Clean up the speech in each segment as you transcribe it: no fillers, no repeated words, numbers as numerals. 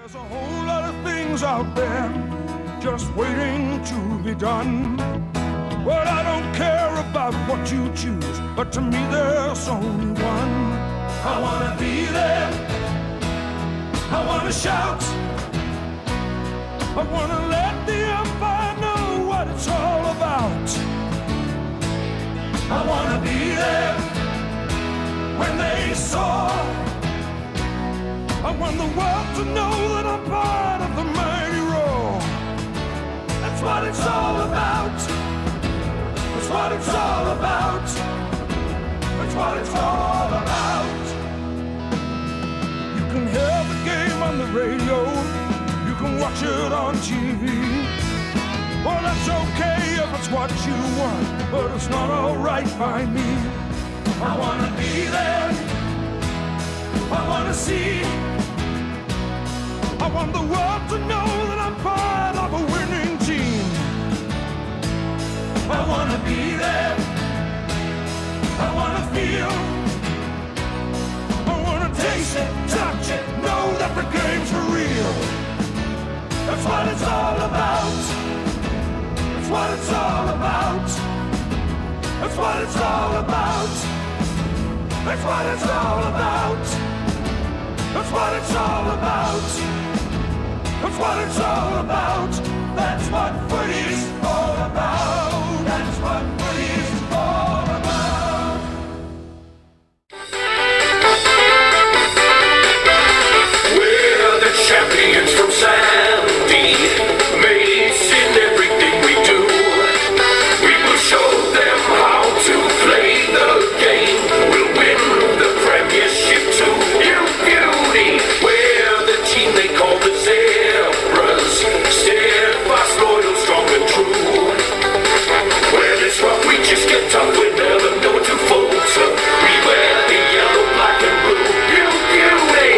There's a whole lot of things out there just waiting to be done. Well, I don't care about what you choose, but to me there's only one. I wanna be there, I wanna shout, I wanna let the empire know what it's all about. I wanna be there when they soar, I want the world to know that I'm part of the mighty roar. That's what it's all about. That's what it's all about. That's what it's all about. You can hear the game on the radio, you can watch it on TV. Well, that's okay if it's what you want, but it's not alright by me. I wanna be there, I wanna see, I want the world to know that I'm part of a winning team. I wanna be there, I wanna feel, I wanna taste it, touch it, know that the game's for real. That's what it's all about. That's what it's all about. That's what it's all about. That's what it's all about. That's what it's all about. That's what it's all about. That's what footy's all about. That's what footy's all about. We're the champions from Sandy, mates in everything we do. We will show them how to play the game. We'll win the premiership too. You beauty, we're the team they call the Zebras. Steadfast, loyal, strong and true. When it's rough, we just get tough. We never know to falter. We wear the yellow, black and blue. You beauty.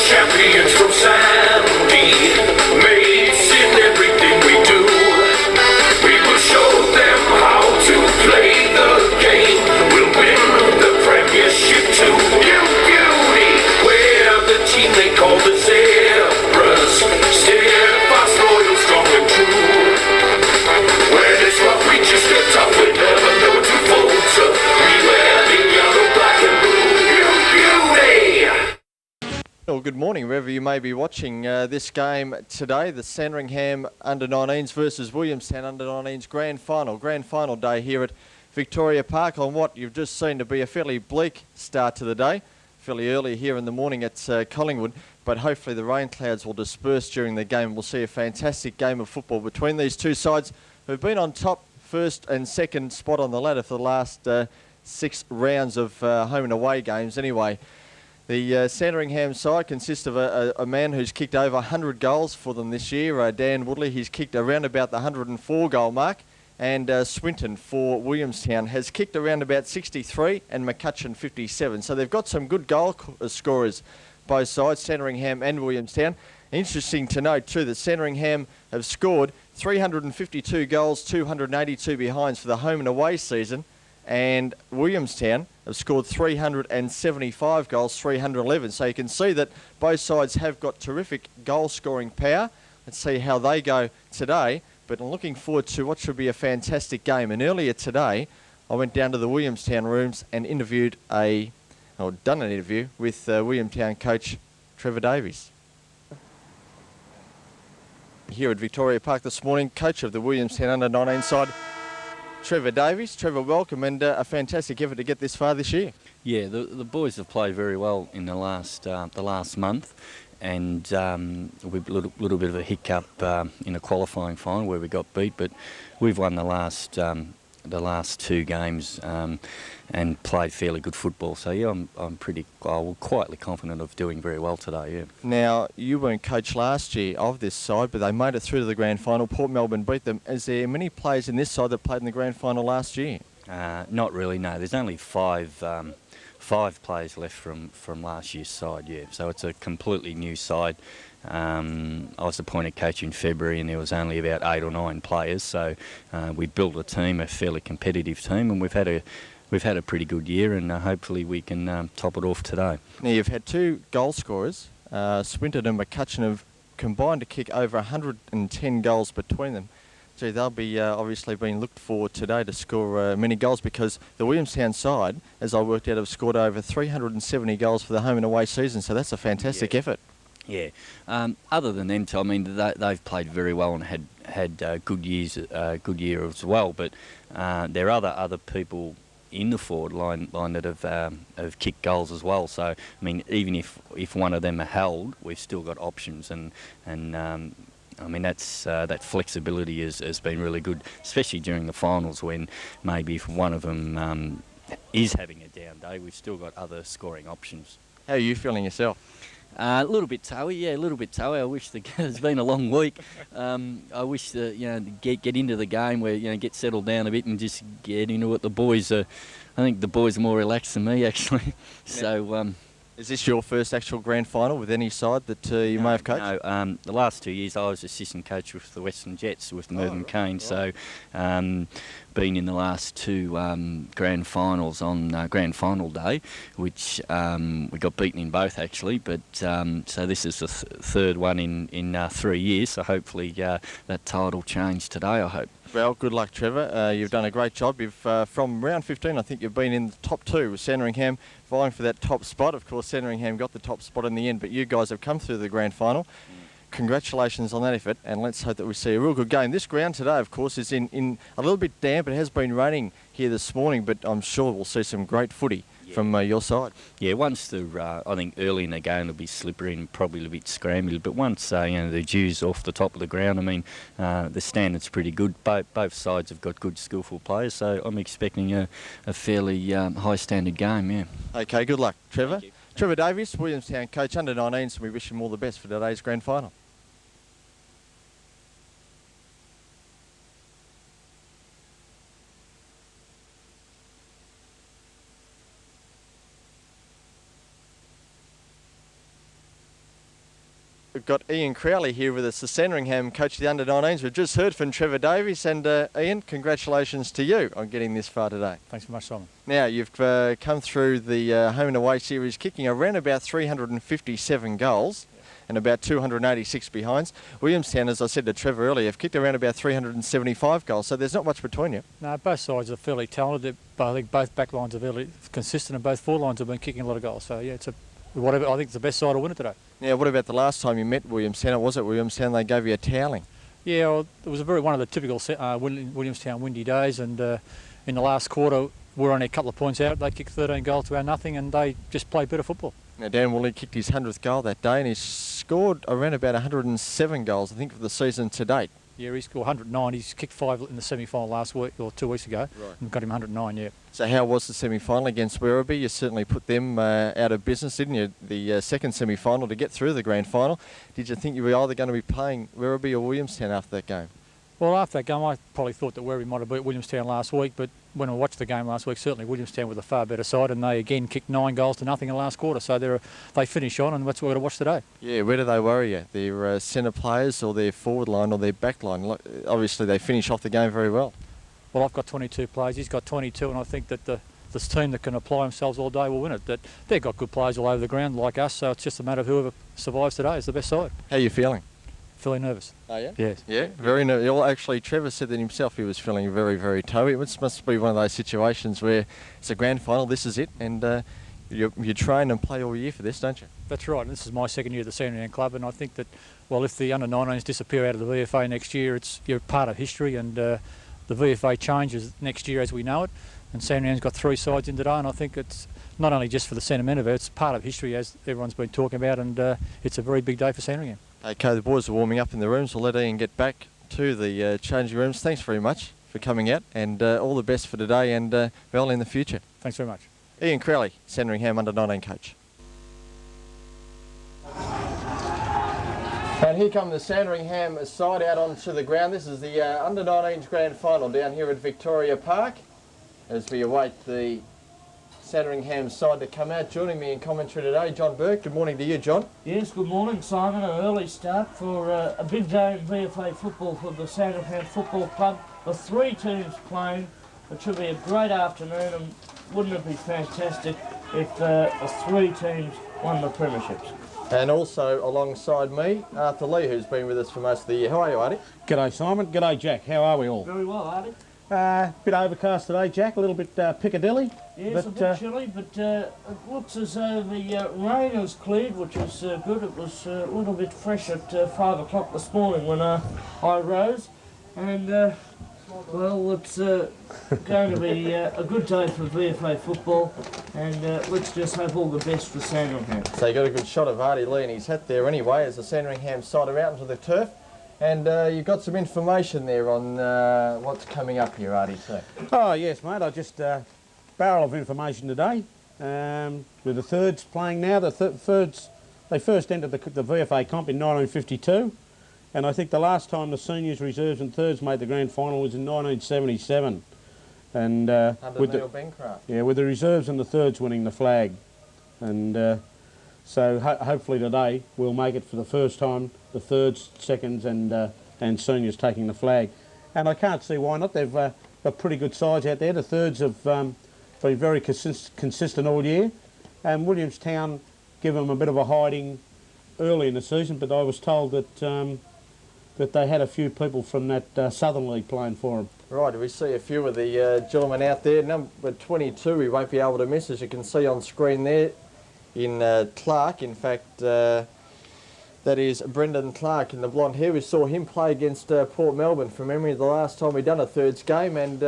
Champions from Sandy, mates in everything we do. We will show them how to play the game. We'll win the premiership too. You beauty, we're the team they call the Zebras. Steadfast, loyal, strong and true. When it's rough, we just get tough. We never know to falter. We wear the yellow, black and blue. You beauty. Well, good morning, wherever you may be watching this game today, the Sandringham Under-19s versus Williamstown Under-19s Grand Final day here at Victoria Park on what you've just seen to be a fairly bleak start to the day. Fairly early here in the morning at Collingwood, but hopefully the rain clouds will disperse during the game. We'll see a fantastic game of football between these two sides who've been on top, first and second spot on the ladder for the last 6 rounds of home and away games anyway. The Sandringham side consists of a man who's kicked over 100 goals for them this year, Dan Woodley. He's kicked around about the 104 goal mark, and Swinton for Williamstown has kicked around about 63 and McCutcheon 57. So they've got some good goal scorers, both sides, Sandringham and Williamstown. Interesting to note too that Sandringham have scored 352 goals, 282 behinds for the home and away season, and Williamstown have scored 375 goals, 311. So you can see that both sides have got terrific goal scoring power. Let's see how they go today. But I'm looking forward to what should be a fantastic game. And earlier today, I went down to the Williamstown rooms and done an interview with Williamstown coach Trevor Davies. Here at Victoria Park this morning, coach of the Williamstown Under-19 side, Trevor Davies. Trevor, welcome, and a fantastic effort to get this far this year. Yeah, the boys have played very well in the last month, and we've a little bit of a hiccup in a qualifying final where we got beat, but we've won the last last two games and played fairly good football. So yeah, I'm quietly confident of doing very well today. Yeah. Now, you weren't coach last year of this side, but they made it through to the grand final. Port Melbourne beat them. Is there many players in this side that played in the grand final last year? Not really, no. There's only five players left from last year's side, yeah. So it's a completely new side. I was appointed coach in February and there was only about 8 or 9 players. So we built a team, a fairly competitive team, and we've had a pretty good year, and hopefully we can top it off today. Now, you've had 2 goal scorers. Swinton and McCutcheon have combined to kick over 110 goals between them. Gee, they'll be obviously being looked for today to score many goals, because the Williamstown side, as I worked out, have scored over 370 goals for the home and away season, so that's a fantastic effort. Yeah. Other than them, I mean, they've played very well and had good year as well. But there are other people in the forward line that have kicked goals as well. So I mean, even if one of them are held, we've still got options, and I mean, that flexibility has been really good, especially during the finals, when maybe if one of them is having a down day, we've still got other scoring options. How are you feeling yourself? A little bit toey, yeah, a little bit toey. I wish it's been a long week. I wish to get into the game where get settled down a bit and just get into it. The boys are, I think the boys are more relaxed than me actually. So. Is this your first actual grand final with any side that you may have coached? No, the last 2 years I was assistant coach with the Western Jets with Mervyn Kane. Right. So been in the last 2 grand finals on grand final day, which we got beaten in both actually, but so this is the third one in 3 years, so hopefully that tide will change today, I hope. Well, good luck, Trevor. You've done a great job. You've from round 15, I think you've been in the top 2 with Sandringham, vying for that top spot. Of course, Sandringham got the top spot in the end, but you guys have come through the grand final. Congratulations on that effort, and let's hope that we see a real good game. This ground today, of course, is in a little bit damp. It has been raining here this morning, but I'm sure we'll see some great footy from your side. Yeah, once I think early in the game it'll be slippery and probably a bit scrambled, but once the dew's off the top of the ground, I mean, the standard's pretty good. Both sides have got good skillful players, so I'm expecting a fairly high standard game, yeah. Okay, good luck, Trevor. Trevor Davies, Williamstown coach under 19s, and we wish him all the best for today's grand final. We've got Ian Crowley here with us, the Sandringham coach of the under-19s. We've just heard from Trevor Davies, and Ian, congratulations to you on getting this far today. Thanks very much, Simon. Now, you've come through the home and away series kicking around about 357 goals and about 286 behinds. Williamstown, as I said to Trevor earlier, have kicked around about 375 goals, so there's not much between you. No, both sides are fairly talented, but I think both back lines are fairly consistent and both forward lines have been kicking a lot of goals. So, yeah, I think it's the best side to win it today. Yeah, what about the last time you met Williamstown? Was it Williamstown they gave you a toweling? Yeah, well, it was one of the typical Williamstown windy days, and in the last quarter we're only a couple of points out. They kicked 13 goals to our nothing, and they just played better football. Now, Dan Woolley kicked his 100th goal that day, and he's scored around about 107 goals, I think, for the season to date. Yeah, he scored 109. He's kicked 5 in the semi-final last week, or 2 weeks ago, and got him 109, yeah. So how was the semi-final against Werribee? You certainly put them out of business, didn't you? The second semi-final to get through the grand final. Did you think you were either going to be playing Werribee or Williamstown after that game? Well, after that game, I probably thought that Werribee might have beat Williamstown last week, but when I watched the game last week, certainly Williamstown were the far better side, and they again kicked 9 goals to nothing in the last quarter. So they finish on, and that's what we're going to watch today. Yeah, where do they worry you? Their centre players, or their forward line, or their back line? Obviously, they finish off the game very well. Well, I've got 22 players. He's got 22, and I think that this team that can apply themselves all day will win it. That they've got good players all over the ground like us, so it's just a matter of whoever survives today is the best side. How are you feeling? Feeling nervous. Oh, yeah? Yes. Yeah, very nervous. Well, actually, Trevor said that himself he was feeling very, very toey. It must be one of those situations where it's a grand final, this is it, and you train and play all year for this, don't you? That's right, and this is my second year at the Sandringham Club, and I think that, well, if the under-19s disappear out of the VFA next year, you're part of history, and the VFA changes next year as we know it, and Sandringham's got 3 sides in today, and I think it's not only just for the sentiment of it, it's part of history as everyone's been talking about, and it's a very big day for Sandringham. Okay, the boys are warming up in the rooms. We'll let Ian get back to the changing rooms. Thanks very much for coming out, and all the best for today and well in the future. Thanks very much. Ian Crowley, Sandringham under-19 coach. And here come the Sandringham side out onto the ground. This is the under-19's grand final down here at Victoria Park as we await the Sandringham side to come out. Joining me in commentary today, John Burke. Good morning to you, John. Yes, good morning, Simon. An early start for a big day in VFA football for the Sandringham Football Club. The 3 teams playing. It should be a great afternoon, and wouldn't it be fantastic if the 3 teams won the premierships? And also alongside me, Arthur Lee, who's been with us for most of the year. How are you, Artie? G'day Simon, g'day Jack, how are we all? Very well, Artie. Bit overcast today, Jack, a little bit Piccadilly. Yes, a bit chilly, but it looks as though the rain has cleared, which is good. It was a little bit fresh at 5 o'clock this morning when I rose, and well, it's going to be a good day for VFA football, and let's just hope all the best for Sandringham. So you got a good shot of Artie Lee in his hat there anyway as the Sandringham side are out into the turf. And you've got some information there on what's coming up here, Artie, too. Oh yes mate, I just barrel of information today. With the thirds playing now, the thirds, they first entered the VFA comp in 1952. And I think the last time the seniors, reserves and thirds made the grand final was in 1977. And Under with Neil Bencraft. Yeah, with the reserves and the thirds winning the flag. And so hopefully today we'll make it for the first time, the thirds, seconds and seniors taking the flag. And I can't see why not. They've got pretty good sides out there. The thirds have been very consistent all year. And Williamstown give them a bit of a hiding early in the season, but I was told that that they had a few people from that Southern League playing for them. Right, we see a few of the gentlemen out there. Number 22 we won't be able to miss, as you can see on screen there, in Clark. In fact, that is Brendan Clark in the blonde hair. We saw him play against Port Melbourne from memory the last time we done a thirds game, and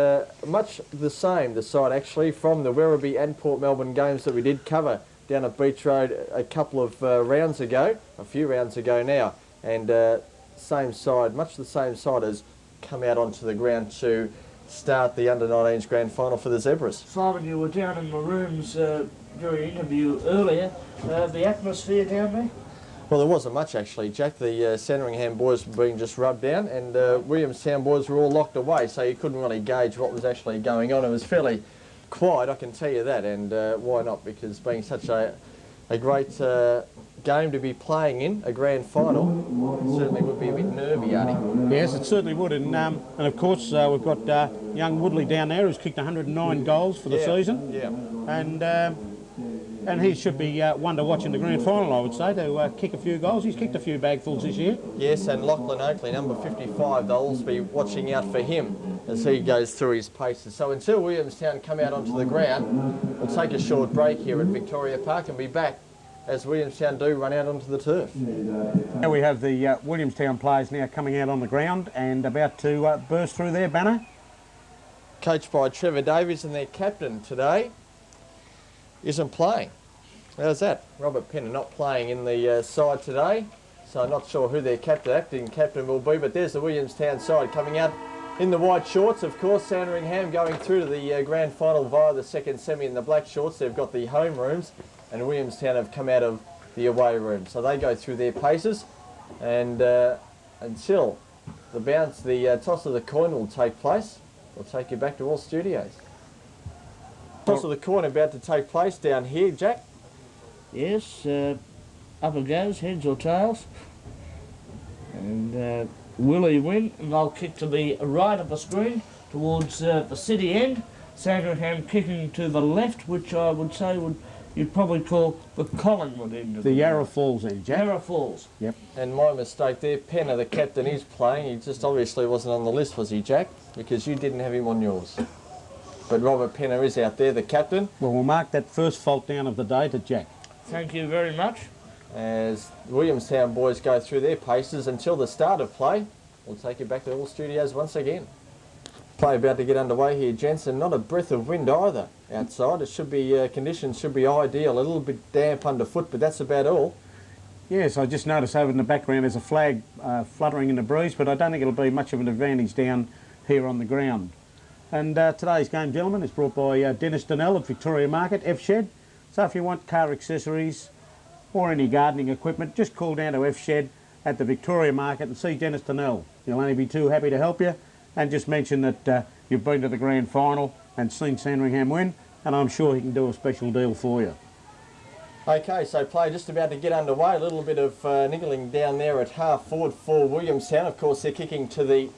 much the same, the side actually, from the Werribee and Port Melbourne games that we did cover down at Beach Road a couple of rounds ago, a few rounds ago now, and same side, much the same side as come out onto the ground to start the under-19's grand final for the Zebras. Simon, you were down in the rooms during the interview earlier. The atmosphere down there? Well, there wasn't much actually, Jack. The Sandringham boys were being just rubbed down, and Williamstown boys were all locked away, so you couldn't really gauge what was actually going on. It was fairly quiet, I can tell you that, and why not? Because being such a great game to be playing in, a grand final, certainly would be a bit nervy, Artie. Yes, it certainly would, and of course we've got young Woodley down there who's kicked 109 goals for the season. Yeah. And he should be one to watch in the grand final, I would say, to kick a few goals. He's kicked a few bagfuls this year. Yes, and Lachlan Oakley, number 55, they'll also be watching out for him as he goes through his paces. So until Williamstown come out onto the ground, we'll take a short break here at Victoria Park and be back as Williamstown do run out onto the turf. Now we have the Williamstown players now coming out on the ground and about to burst through their banner. Coached by Trevor Davies, and their captain today isn't playing. How's that? Robert Penner not playing in the side today, so I'm not sure who their acting captain will be, but there's the Williamstown side coming out in the white shorts. Of course, Sandringham going through to the grand final via the second semi in the black shorts. They've got the home rooms, and Williamstown have come out of the away room. So they go through their paces, and until the toss of the coin will take place, we'll take you back to all studios. Toss of the coin about to take place down here, Jack. Yes, up it goes, heads or tails. And Willie win, and they'll kick to the right of the screen towards the city end. Sandringham kicking to the left, which I would say you'd probably call the Collingwood end of The Yarra Falls end, Jack. Yarra Falls. Yep. And my mistake there, Penner, the captain, is playing. He just obviously wasn't on the list, was he, Jack? Because you didn't have him on yours. But Robert Penner is out there, the captain. Well, we'll mark that first fault down of the day to Jack. Thank you very much. As the Williamstown boys go through their paces until the start of play, we'll take you back to all studios once again. Play about to get underway here, gents, and not a breath of wind either outside. It should be, conditions should be ideal, a little bit damp underfoot, but that's about all. Yes, I just noticed over in the background there's a flag fluttering in the breeze, but I don't think it'll be much of an advantage down here on the ground. And today's game, gentlemen, is brought by Dennis Donnell at Victoria Market, F-Shed. So if you want car accessories or any gardening equipment, just call down to F-Shed at the Victoria Market and see Dennis Donnell. He'll only be too happy to help you, and just mention that you've been to the grand final and seen Sandringham win, and I'm sure he can do a special deal for you. Okay, so play just about to get underway. A little bit of niggling down there at half forward for Williamstown. Of course, they're kicking to the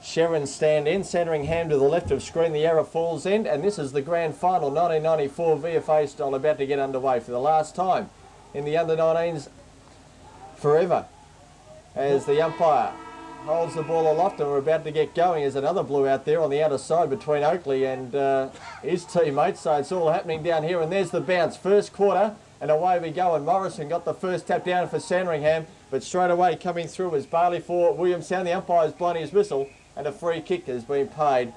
Sharon stand end. Sandringham to the left of screen, the Yarra Falls end. And this is the grand final, 1994 VFA style, about to get underway for the last time in the under-19s forever. As the umpire holds the ball aloft and we're about to get going. There's another blue out there on the outer side between Oakley and his teammates. So it's all happening down here. And there's the bounce. First quarter. And away we go, and Morrison got the first tap down for Sandringham, but straight away coming through was Bailey for Williamstown. The umpire's blown his whistle, and a free kick has been paid.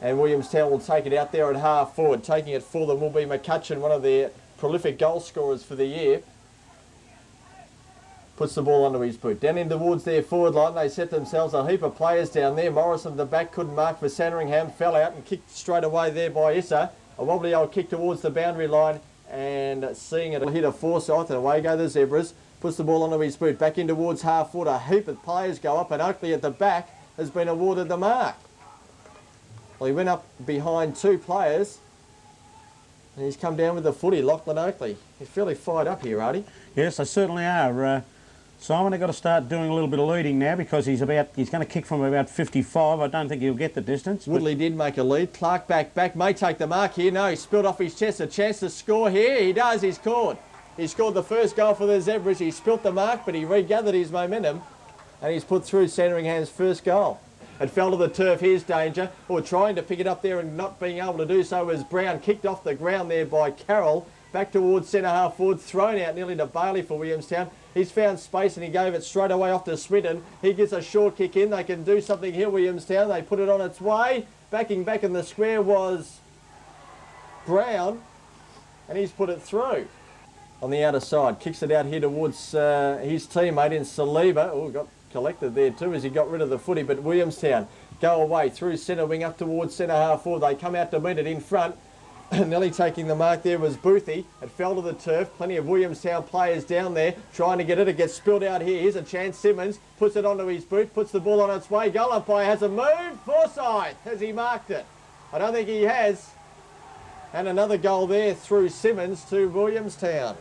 And Williamstown will take it out there at half forward. Taking it for them will be McCutcheon, one of their prolific goal scorers for the year. Puts the ball onto his boot. Down in towards their forward line, they set themselves a heap of players down there. Morrison at the back couldn't mark for Sandringham, fell out and kicked straight away there by Issa. A wobbly old kick towards the boundary line. And seeing it hit a Forsyth, and away go the Zebras. Puts the ball onto his boot, back in towards half foot. A heap of players go up, and Oakley at the back has been awarded the mark. Well, he went up behind two players, and he's come down with the footy. Lachlan Oakley. He's fairly fired up here, Artie. Yes, they certainly are. Simon, they've got to start doing a little bit of leading now, because he's going to kick from about 55. I don't think he'll get the distance. Woodley did make a lead. Clark back, may take the mark here. No, he spilled off his chest. A chance to score here. He does, he's scored. He scored the first goal for the Zebras. He spilt the mark, but he regathered his momentum, and he's put through Sandringham's first goal. It fell to the turf. Here's danger. Or trying to pick it up there and not being able to do so was Brown. Kicked off the ground there by Carroll. Back towards centre half forward, thrown out nearly to Bailey for Williamstown. He's found space and he gave it straight away off to Swinton. He gets a short kick in. They can do something here, Williamstown. They put it on its way. Backing back in the square was Brown, and he's put it through. On the outer side, kicks it out here towards his teammate in Saliba. Oh, got collected there too as he got rid of the footy, but Williamstown go away through centre wing up towards centre half forward. They come out to meet it in front. Nearly taking the mark there was Boothie. It fell to the turf. Plenty of Williamstown players down there trying to get it. It gets spilled out here. Here's a chance. Simmons puts it onto his boot, puts the ball on its way. Goal umpire has a move. Forsyth, has he marked it? I don't think he has. And another goal there through Simmons to Williamstown.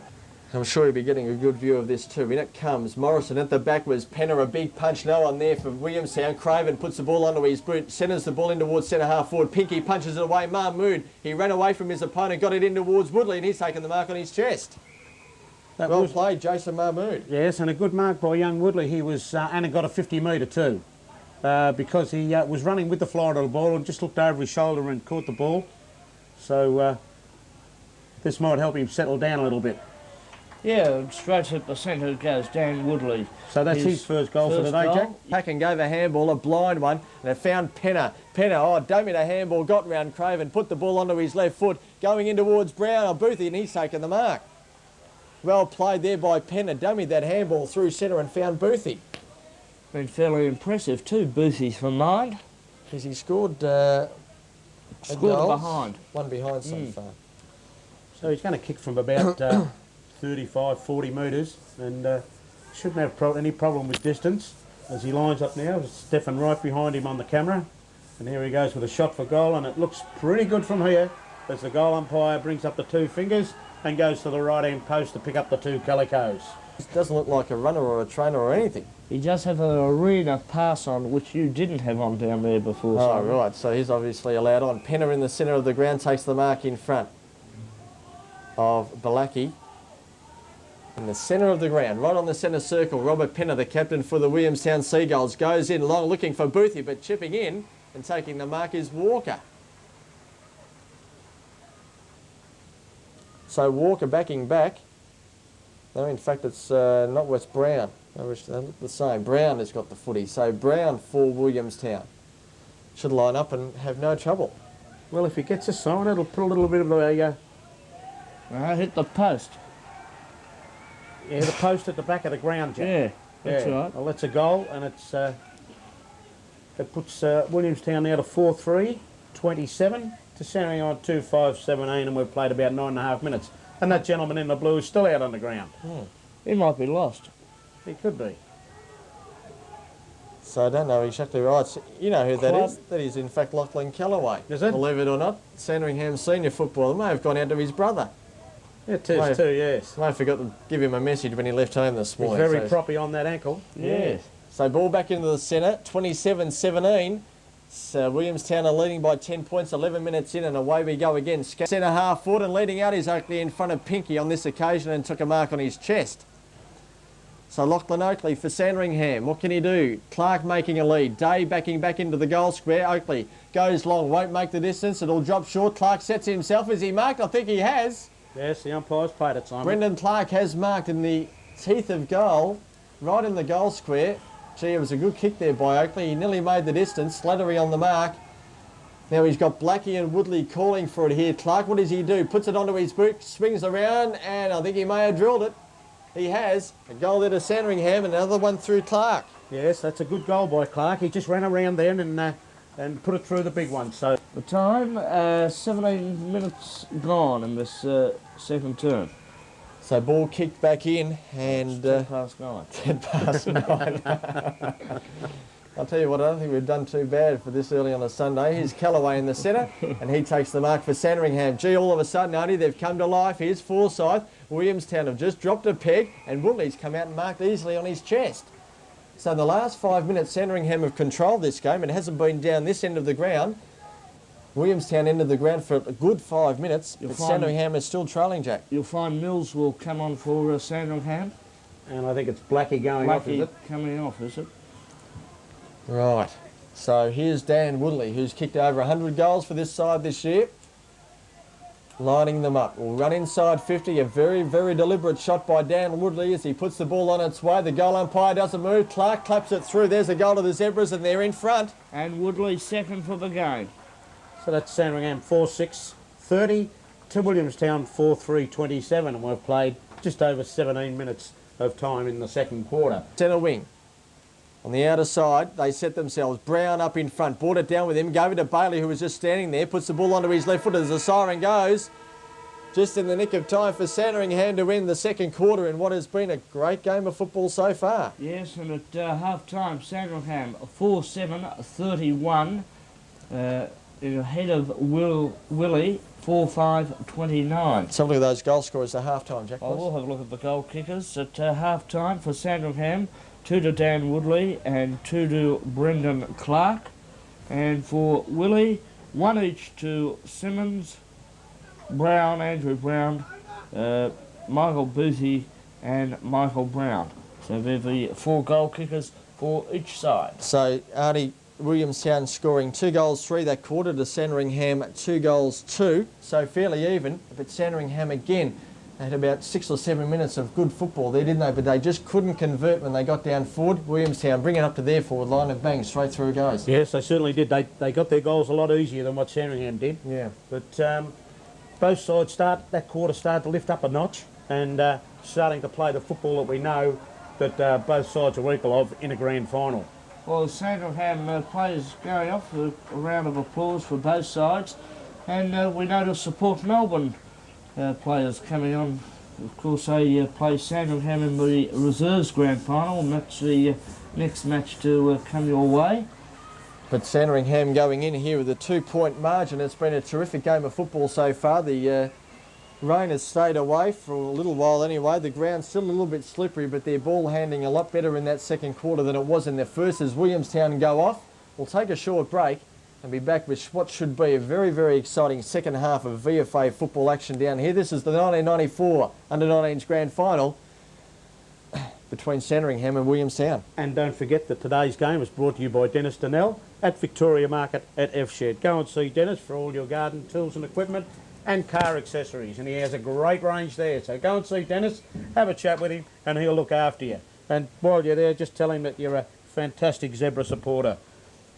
I'm sure you'll be getting a good view of this too. In it comes Morrison. At the back was Penner, a big punch. No one there for Williamstown. Craven puts the ball onto his boot, centres the ball in towards centre half forward. Pinky punches it away. Mahmood, he ran away from his opponent, got it in towards Woodley, and he's taken the mark on his chest. Well played, Jason Mahmood. Yes, and a good mark by young Woodley. He was, and got a 50 metre too, because he was running with the Florida ball and just looked over his shoulder and caught the ball. So this might help him settle down a little bit. Yeah, straight at the centre goes Dan Woodley. So that's his first goal for today, Jack. Pack and gave a handball, a blind one, and it found Penner. Penner, oh, don't mean a handball, got round Craven, put the ball onto his left foot, going in towards Brown or Boothie, and he's taken the mark. Well played there by Penner, dummied that handball through centre and found Boothie. Been fairly impressive too, Boothie's from mine. Because he scored Scored behind. One behind so far. So he's going to kick from about 35, 40 metres, and shouldn't have any problem with distance as he lines up now. Stefan right behind him on the camera, and here he goes with a shot for goal, and it looks pretty good from here as the goal umpire brings up the two fingers and goes to the right hand post to pick up the two calicos. It doesn't look like a runner or a trainer or anything. He just have an arena pass on, which you didn't have on down there before. Oh, right, so he's obviously allowed on. Penner in the centre of the ground takes the mark in front of Balaki. In the centre of the ground, right on the centre circle, Robert Penner, the captain for the Williamstown Seagulls, goes in long looking for Boothie, but chipping in and taking the mark is Walker. So Walker backing back. No, in fact, it's not West Brown. They look the same. Brown has got the footy. So Brown for Williamstown. Should line up and have no trouble. Well, if he gets a sign, it'll put a little bit of a... hit the post. Yeah, the post at the back of the ground, Jack. Yeah, that's right. Well, that's a goal, and it's It puts Williamstown now to 4-3, 27 to Sandringham on 2-5, 17, and we've played about 9.5 minutes. And that gentleman in the blue is still out on the ground. He might be lost. He could be. So I don't know exactly right. So you know who that Club. is? That is in fact Lachlan Callaway. Is it? Believe it or not, Sandringham senior footballer may have gone out to his brother. It is too, yes. I forgot to give him a message when he left home this He's morning. very so, proppy on that ankle. Yes. so ball back into the centre, 27-17. So Williamstown are leading by 10 points, 11 minutes in, and away we go again. Centre half forward and leading out is Oakley in front of Pinky on this occasion and took a mark on his chest. So Lachlan Oakley for Sandringham. What can he do? Clark making a lead. Day backing back into the goal square. Oakley goes long, won't make the distance. It'll drop short. Clark sets himself. Is he marked? I think he has. Yes, the umpire's played it, Simon. Brendan Clark has marked in the teeth of goal, right in the goal square. Gee, it was a good kick there by Oakley. He nearly made the distance. Slattery on the mark. Now he's got Blackie and Woodley calling for it here. Clark, what does he do? Puts it onto his boot, swings around, and I think he may have drilled it. He has. A goal there to Sandringham, and another one through Clark. Yes, that's a good goal by Clark. He just ran around then and put it through the big one. So The time, 17 minutes gone in this second term. So ball kicked back in, and 10 past 9. 10 past 9. I'll tell you what, I don't think we've done too bad for this early on a Sunday. Here's Callaway in the centre, and he takes the mark for Sandringham. Gee, all of a sudden, Artie, they've come to life. Here's Forsyth. Williamstown have just dropped a peg, and Woodley's come out and marked easily on his chest. So in the last 5 minutes, Sandringham have controlled this game. It hasn't been down this end of the ground. Williamstown ended the ground for a good 5 minutes, but Sandringham is still trailing, Jack. You'll find Mills will come on for Sandringham. and I think it's Blackie going off, is Blackie it? coming off, is it? Right. So here's Dan Woodley, who's kicked over 100 goals for this side this year. Lining them up. Will run inside 50. A very, very deliberate shot by Dan Woodley as he puts the ball on its way. The goal umpire doesn't move. Clark claps it through. There's a goal to the Zebras, and they're in front. And Woodley second for the game. So that's Sandringham 4-6-30 to Williamstown 4-3-27, and we've played just over 17 minutes of time in the second quarter. Centre wing. On the outer side, they set themselves. Brown up in front, brought it down with him, gave it to Bailey, who was just standing there, puts the ball onto his left foot as the siren goes. Just in the nick of time for Sandringham to win the second quarter in what has been a great game of football so far. Yes, and at half-time, Sandringham 4-7-31, ahead of Willie 4-5-29. Some of those goal scorers at half-time, Jack. I will have a look at the goal kickers. At half-time for Sandringham, 2 to Dan Woodley and 2 to Brendan Clark. And for Willie, 1 each to Simmons, Brown, Andrew Brown, Michael Boothie and Michael Brown. So they're the 4 goal kickers for each side. So Artie, Williamstown scoring 2 goals 3 that quarter to Sandringham 2 goals 2. So fairly even, but Sandringham again had about 6 or 7 minutes of good football there, didn't they? But they just couldn't convert when they got down forward. Williamstown bring it up to their forward line and bang, straight through it goes. Yes, they certainly did. They got their goals a lot easier than what Sandringham did. Yeah. But both sides that quarter started to lift up a notch and starting to play the football that we know that both sides are equal of in a grand final. Well, Sandringham players going off, a round of applause for both sides. And we notice the Port Melbourne players coming on. Of course, they play Sandringham in the reserves grand final, and that's the next match to come your way. But Sandringham going in here with a 2-point margin. It's been a terrific game of football so far. The rain has stayed away for a little while anyway. The ground's still a little bit slippery, but their ball handling a lot better in that second quarter than it was in their first as Williamstown go off. We'll take a short break and be back with what should be a very, very exciting second half of VFA football action down here. This is the 1994 Under-19's Grand Final between Sandringham and Williamstown. And don't forget that today's game is brought to you by Dennis Donnell at Victoria Market at F-Shed. Go and see Dennis for all your garden tools and equipment and car accessories, and he has a great range there. So go and see Dennis, have a chat with him, and he'll look after you. And while you're there, just tell him that you're a fantastic Zebra supporter.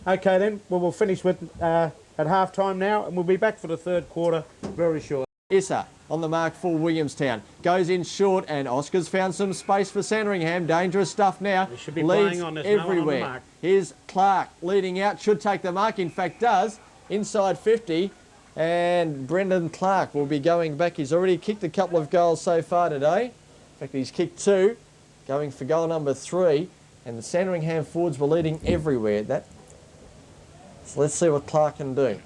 Okay then, well, we'll finish with at half-time now, and we'll be back for the third quarter very shortly. Issa on the mark for Williamstown. Goes in short, and Oscar's found some space for Sandringham. Dangerous stuff now. They should be Leads playing on this. everywhere. No one on the mark. Here's Clark leading out. Should take the mark. In fact, does. Inside 50. And Brendan Clark will be going back. He's already kicked a couple of goals so far today. In fact, he's kicked 2. Going for goal number 3. And the Sandringham forwards were leading everywhere at that. So let's see what Clark can do.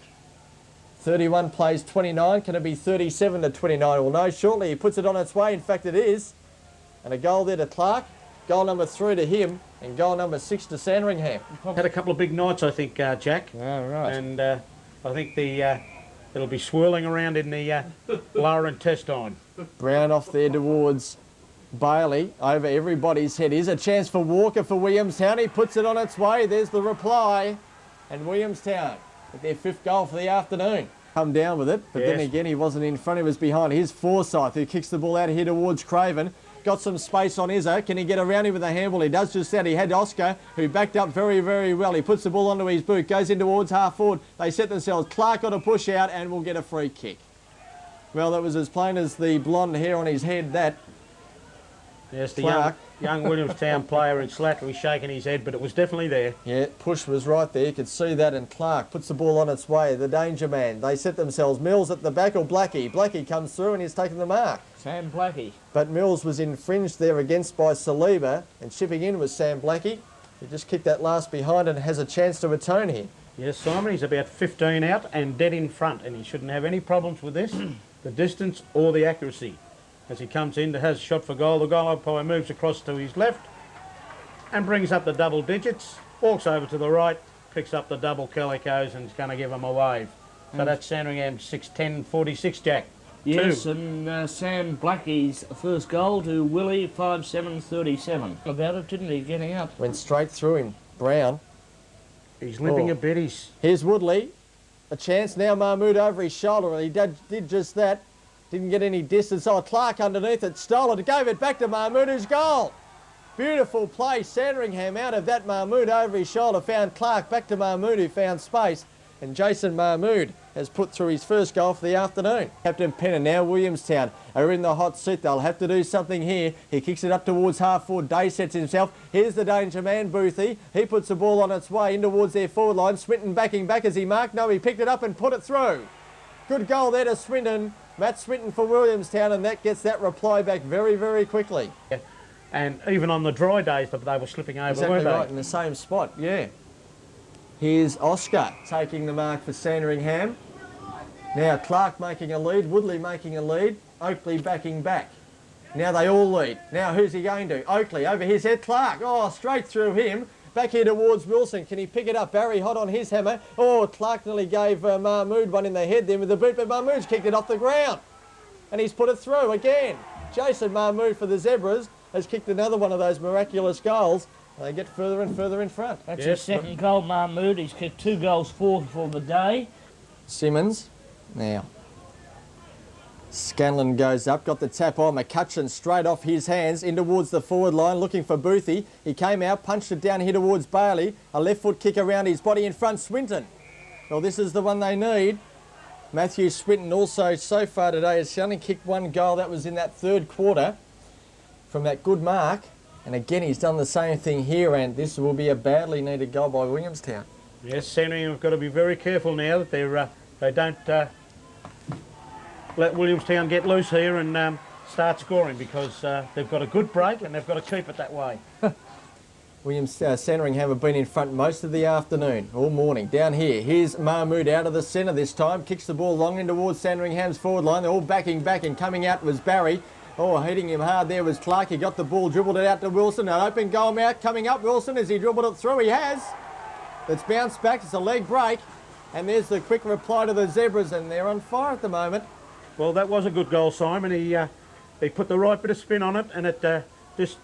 31 plays 29. Can it be 37 to 29? We'll know shortly. He puts it on its way. In fact, it is. And a goal there to Clark. Goal number 3 to him. And goal number 6 to Sandringham. Had a couple of big nights, I think, Jack. Oh, right. And I think it'll be swirling around in the lower intestine. Brown off there towards Bailey. Over everybody's head. Here's a chance for Walker for Williamstown. He puts it on its way. There's the reply. And Williamstown with their 5th goal for the afternoon. Come down with it, but then again he wasn't in front, he was behind. Here's Forsyth, who kicks the ball out here towards Craven. Got some space on Izzo. Can he get around him with a handball? He does just that. He had Oscar, who backed up very, very well. He puts the ball onto his boot, goes in towards half forward. They set themselves. Clark got a push out and will get a free kick. Well, that was as plain as the blonde hair on his head, that. Yes, the Clark. young Williamstown player in Slattery shaking his head, but it was definitely there. Yeah, push was right there. You could see that, and Clark puts the ball on its way. The danger man. They set themselves. Mills at the back, or Blackie. Blackie comes through and he's taken the mark. Sam Blackie. But Mills was infringed there against by Saliba, and chipping in was Sam Blackie. He just kicked that last behind and has a chance to atone here. Yes, Simon, he's about 15 out and dead in front, and he shouldn't have any problems with this, the distance or the accuracy. As he comes in, has a shot for goal. The goal umpire moves across to his left and brings up the double digits, walks over to the right, picks up the double calicos and is going to give him a wave. So that's Sandringham 6-10-46, Jack. Yes, 2. and Sam Blackie's first goal to Willie 5-7-37. About it, didn't he, getting up? Went straight through him. Brown. He's limping a bit. Here's Woodley. A chance now. Mahmood over his shoulder. He did just that. Didn't get any distance. Oh, Clark underneath it. Stole it. Gave it back to Mahmood, who's goal. Beautiful play. Sandringham out of that. Mahmood over his shoulder. Found Clark. Back to Mahmood, who found space. And Jason Mahmood has put through his first goal for the afternoon. Captain Penn and now Williamstown are in the hot seat. They'll have to do something here. He kicks it up towards half forward. Day sets himself. Here's the danger man, Boothie. He puts the ball on its way in towards their forward line. Swinton backing back as he marked. No, he picked it up and put it through. Good goal there to Swinton. Matt Swinton for Williamstown, and that gets that reply back very, very quickly. Yeah. And even on the dry days, they were slipping over, Exactly weren't they? right, in the same spot, yeah. Here's Oscar taking the mark for Sandringham. Now Clark making a lead, Woodley making a lead, Oakley backing back. Now they all lead. Now who's he going to? Oakley over his head, Clark. Oh, straight through him. Back here towards Wilson. Can he pick it up? Barry hot on his hammer. Oh, Clark nearly gave Mahmood one in the head there with the boot, but Mahmood's kicked it off the ground. And he's put it through again. Jason Mahmood for the Zebras has kicked another one of those miraculous goals. They get further and further in front. That's his second goal, Mahmood. He's kicked 2 goals for the day. Simmons. Now. Scanlon goes up, got the tap on. McCutcheon straight off his hands in towards the forward line, looking for Boothie. He came out, punched it down here towards Bailey. A left foot kick around his body in front, Swinton. Well, this is the one they need. Matthew Swinton also so far today has only kicked 1 goal. That was in that 3rd quarter from that good mark. And again, he's done the same thing here, and this will be a badly needed goal by Williamstown. Yes, Sandringham have got to be very careful now that they don't let Williamstown get loose here and start scoring, because they've got a good break and they've got to keep it that way. Sandringham have been in front most of the afternoon, all morning. Down here, here's Mahmood out of the centre this time, kicks the ball long in towards Sandringham's forward line. They're all backing back, and coming out was Barry. Oh, hitting him hard there was Clark. He got the ball, dribbled it out to Wilson. An open goal mouth coming up. Wilson, as he dribbled it through, he has. It's bounced back. It's a leg break. And there's the quick reply to the Zebras, and they're on fire at the moment. Well, that was a good goal, Simon. He put the right bit of spin on it, and it just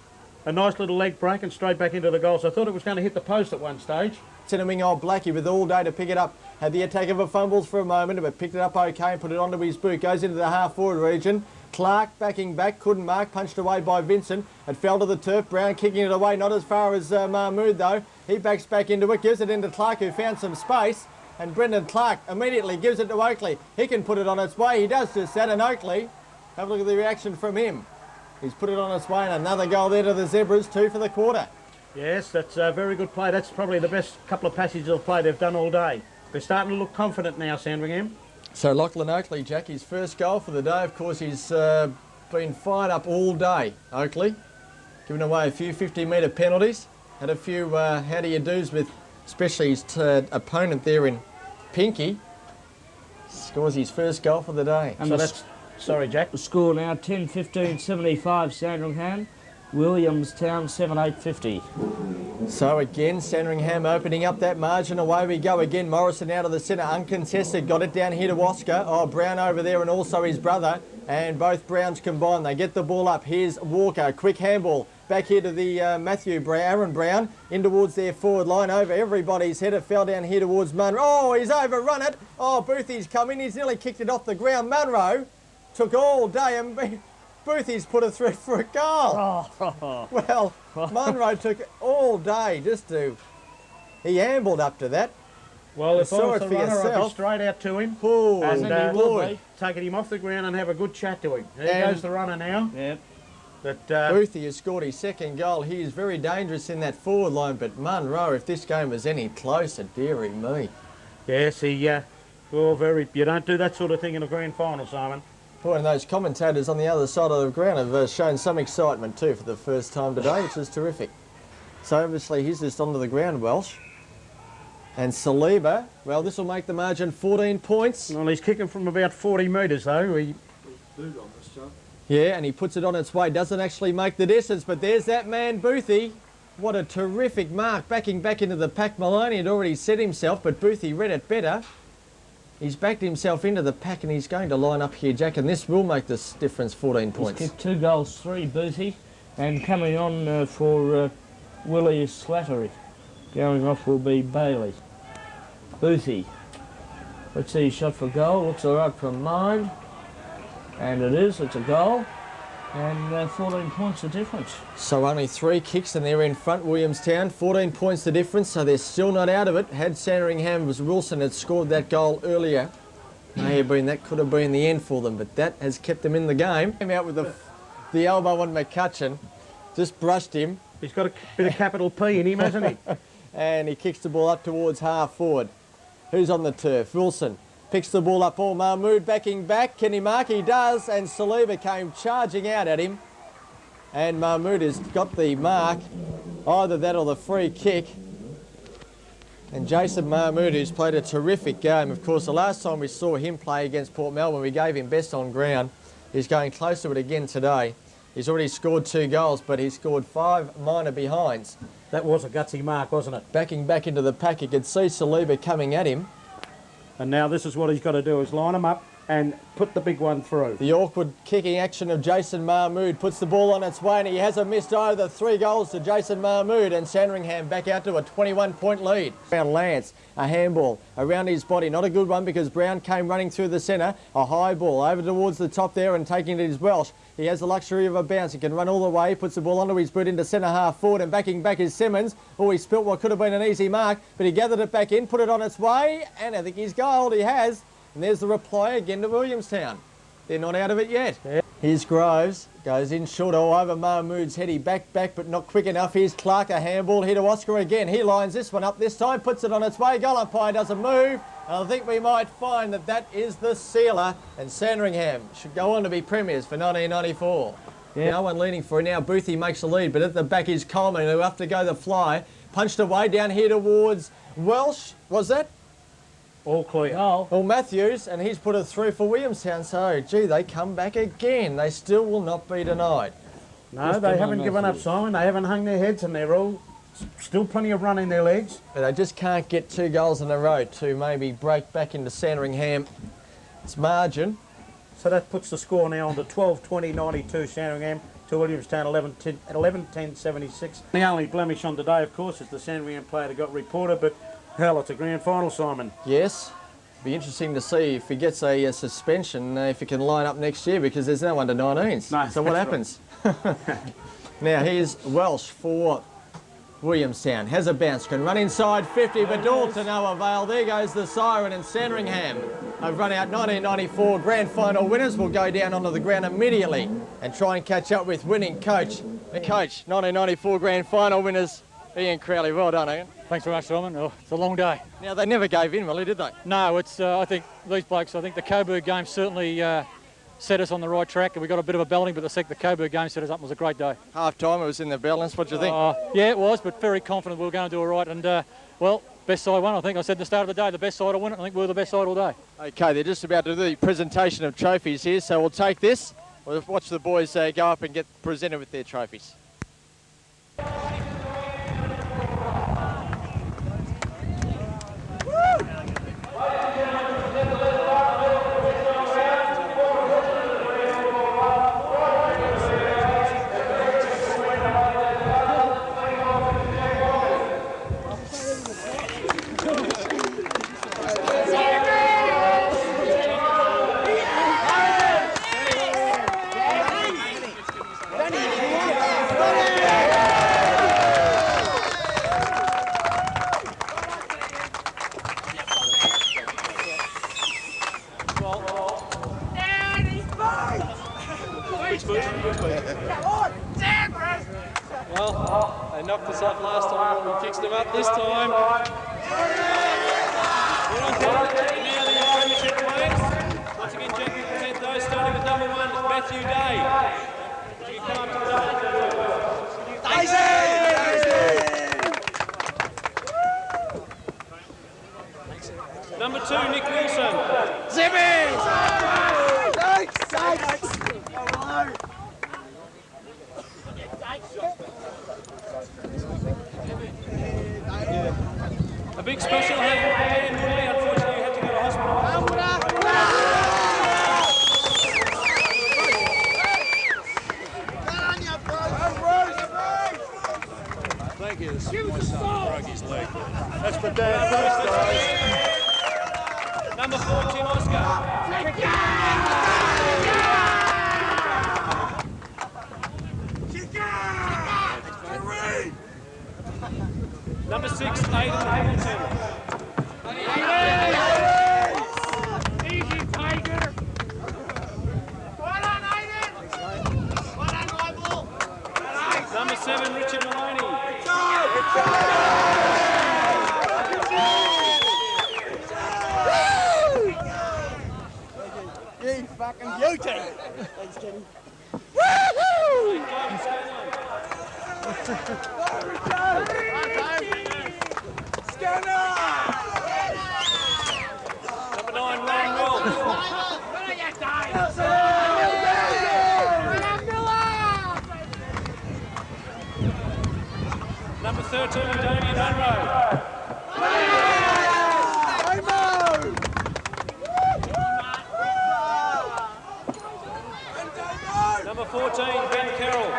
a nice little leg break and straight back into the goal. So I thought it was going to hit the post at one stage. Cinnaming old Blackie with all day to pick it up. Had the attack of a fumbles for a moment, but picked it up okay and put it onto his boot. Goes into the half-forward region. Clark backing back, couldn't mark, punched away by Vincent. It fell to the turf. Brown kicking it away, not as far as Mahmood though. He backs back into it, gives it into Clark, who found some space. And Brendan Clark immediately gives it to Oakley. He can put it on its way. He does just that, and Oakley Have a look at the reaction from him. He's put it on its way, and another goal there to the Zebras, 2 for the quarter. Yes, that's a very good play. That's probably the best couple of passages of play they've done all day. They're starting to look confident now, Sandringham. So Lachlan Oakley, Jack, his first goal for the day. Of course, he's been fired up all day, Oakley. Giving away a few 50-metre penalties. Had a few how-do-you-dos with especially his opponent there in Pinky. Scores his first goal for the day. And so that's... Sorry, Jack. The score now 10-15-75 Sandringham. Williamstown 7-8-50. So again, Sandringham opening up that margin. Away we go again. Morrison out of the centre, uncontested. Got it down here to Oscar. Oh, Brown over there and also his brother. And both Browns combined. They get the ball up. Here's Walker. Quick handball. Back here to the Aaron Brown. In towards their forward line. Over everybody's head. It fell down here towards Munro. Oh, he's overrun it. Oh, Boothie's coming. He's nearly kicked it off the ground. Munro took all day and... Boothie's put it through for a goal. Oh. Well, Munro took all day just to... He ambled up to that. Well, if I saw was it the for runner, I'd be yourself. straight out to him. Oh, And boy. taking him off the ground and have a good chat to him. There And- goes the runner now. Yep. But Boothie has scored his second goal. He is very dangerous in that forward line, but Munro, if this game was any closer, dearie me. yes, he... you don't do that sort of thing in a grand final, Simon. Boy, and those commentators on the other side of the ground have shown some excitement too for the first time today, which is terrific. So obviously he's just onto the ground, Welsh. And Saliba, well, this will make the margin 14 points. Well, he's kicking from about 40 metres, though. Yeah, and he puts it on its way. Doesn't actually make the distance, but there's that man, Boothie. What a terrific mark. Backing back into the pack. Maloney had already set himself, but Boothie read it better. He's backed himself into the pack and he's going to line up here, Jack, and this will make this difference 14 points. He's kicked 2 goals, 3 Boothie. And coming on for Willie Slattery. Going off will be Bailey. Boothie. Let's see, shot for goal. Looks all right from mine. And it is, it's a goal. And 14 points the difference. So only 3 kicks and they're in front, Williamstown. 14 points the difference, so they're still not out of it. Had Sandringham, Wilson had scored that goal earlier, that could have been the end for them, but that has kept them in the game. Came out with the elbow on McCutcheon, just brushed him. He's got a bit of capital P in him, hasn't he? And he kicks the ball up towards half forward. Who's on the turf? Wilson. Picks the ball up, Mahmood backing back. Can he mark? He does, and Saliba came charging out at him. And Mahmood has got the mark, either that or the free kick. And Jason Mahmood, who's played a terrific game. Of course, the last time we saw him play against Port Melbourne, we gave him best on ground. He's going close to it again today. He's already scored 2 goals, but he's scored 5 minor behinds. That was a gutsy mark, wasn't it? Backing back into the pack, you could see Saliba coming at him. And now this is what he's got to do, is line him up and put the big one through. The awkward kicking action of Jason Mahmood puts the ball on its way and he hasn't missed either. 3 goals to Jason Mahmood and Sandringham back out to a 21-point lead. Brown Lance, a handball around his body. Not a good one because Brown came running through the centre. A high ball over towards the top there and taking it is Welsh. He has the luxury of a bounce. He can run all the way, puts the ball onto his boot into centre half forward and backing back is Simmons. Oh, he spilt what could have been an easy mark, but he gathered it back in, put it on its way, and I think he's goaled. He has. And there's the reply again to Williamstown. They're not out of it yet. Yeah. Here's Groves, goes in short over Mahmood's head. He back, but not quick enough. Here's Clark, a handball here to Oscar again. He lines this one up this time, puts it on its way. Goal umpire doesn't move. And I think we might find that that is the sealer. And Sandringham should go on to be premiers for 1994. Yeah. No one leaning for it now. Boothie makes the lead, but at the back is Coleman, who have to go the fly. Punched away down here towards Welsh, was that? All clear. Goal. Well, Matthews, and he's put it through for Williamstown. So, gee, they come back again. They still will not be denied. No, they haven't given up, Simon. They haven't hung their heads and they're all still plenty of run in their legs. But they just can't get 2 goals in a row to maybe break back into Sandringham. It's margin. So that puts the score now on to 12-20-92 Sandringham to Williamstown 11-10-76. The only blemish on today, of course, is the Sandringham player that got reported, but hell, it's a grand final, Simon. Yes. Be interesting to see if he gets a suspension, if he can line up next year, because there's no under-19s. No, so what happens? Now here's Welsh for Williamstown has a bounce, can run inside 50, but all to no avail. There goes the siren, and Sandringham have run out 1994 grand final winners. Will go down onto the ground immediately and try and catch up with winning coach. The coach, 1994 grand final winners, Ian Crowley. Well done, Ian. Thanks very much, Simon. Oh, it's a long day. Now, they never gave in, really, did they? No, it's. I think these blokes. I think the Coburg game certainly set us on the right track, and we got a bit of a belting, but the Coburg game set us up. It was a great day. Half time, it was in the balance. What do you think? Yeah, it was, but very confident we were going to do all right. And well, best side won. I think I said at the start of the day, the best side will win it. I think we were the best side all day. Okay, they're just about to do the presentation of trophies here, so we'll take this. We'll watch the boys go up and get presented with their trophies. Well, they knocked us off last time, we fixed them up this time. Now the premiership players. Once again, Jack, we present those starting with number 1, Matthew Day. You can come up to the Daisy! Number 2, Nick Wilson. A big special hand, Woodley, unfortunately, had to go to hospital. Thank you. My son broke his leg. That's for Dad. Number 4, Tim Oscar. Number 6, Aidan Hamilton. Easy, Tiger. Number 7, Richard Maloney. You fucking beauty! Number 9, Ron Mills. Number 13, Damien Munro. Number 14, Ben Carroll.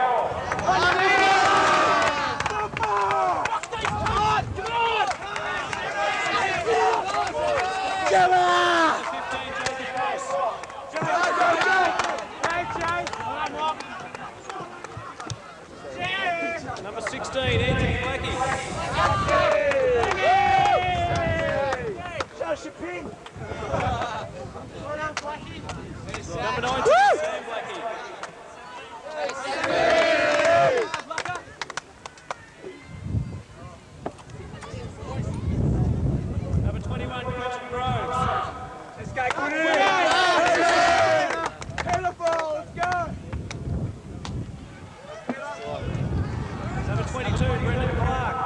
Number 16, Anthony Blackie. Number 19, Sam Blackie. Number 21, Christian Groves. Number 22, Brendan Clark.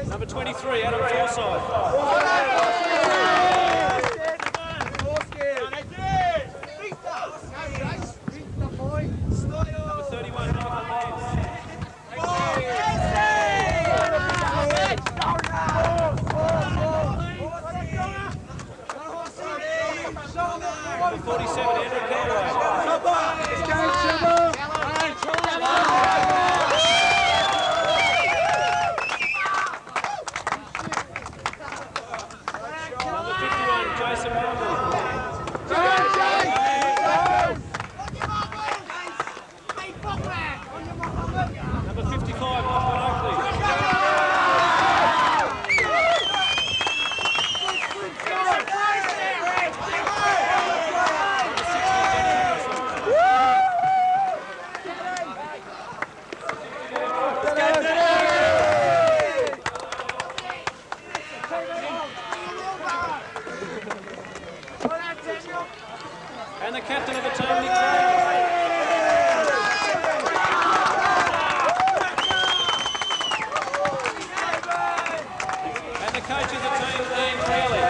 Number 23, Adam Forsyth. Number 31, Michael Nance. Number 47, Andrew Callaway. Number 51, Jason Rumble. And the captain of the team, Nick Craig. And the coach of the team, Ian Crowley.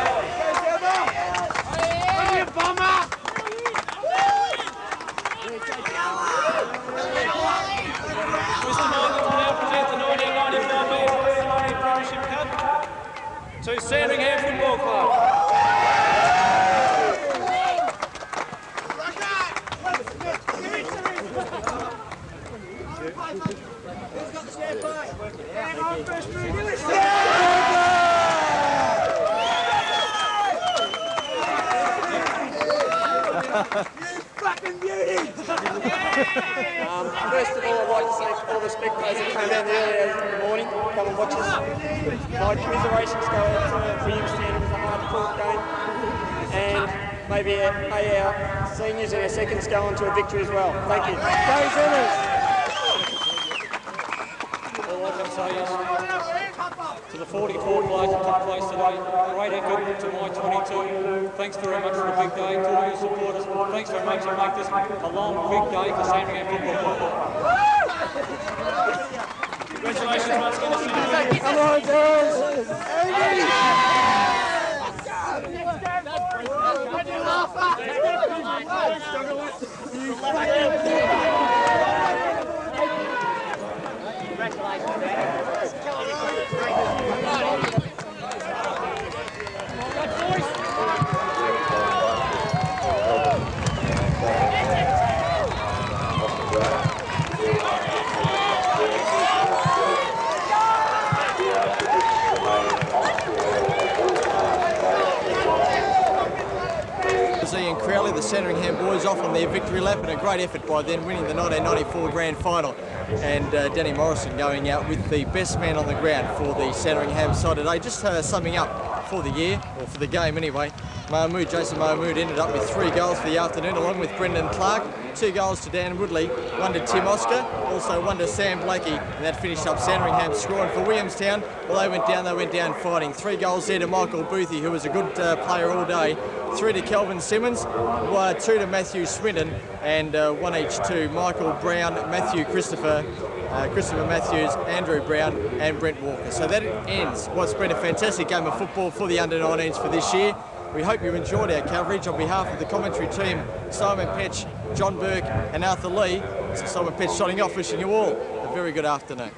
Mr. Michael will now present the 1994 VFA Premiership Cup to Sandringham Football Club. First of all, I'd like to thank all the spectators that came down the early hours in the morning to come and watch us. My commiserations go out to Williamstown. It was a hard-fought game, and maybe our seniors and our seconds go on to a victory as well. Thank you. Go Sinners! All I can say is to the 44 players that took place today, great effort to my 22. Thanks very much for a big day to all your supporters. Thanks very much for making this a long, big day for Sandringham Football Club. Congratulations once again to Come on, girls! Ian Crowley, the Sandringham boys off on their victory lap, and a great effort by them winning the 1994 grand final. And Danny Morrison going out with the best man on the ground for the Sandringham side today. Just summing up for the year, or for the game anyway, Jason Mahmood ended up with 3 goals for the afternoon, along with Brendan Clark. 2 goals to Dan Woodley, 1 to Tim Oscar, also 1 to Sam Blakey, and that finished up Sandringham scoring for Williamstown. Well, they went down fighting. 3 goals there to Michael Boothie, who was a good player all day. 3 to Kelvin Simmons, 2 to Matthew Swinton, and 1 each to Michael Brown, Matthew Christopher Matthews, Andrew Brown and Brent Walker. So that ends what's been a fantastic game of football for the under-19s for this year. We hope you enjoyed our coverage. On behalf of the commentary team, Simon Petch, John Burke and Arthur Lee, this is Simon Petch signing off, wishing you all a very good afternoon.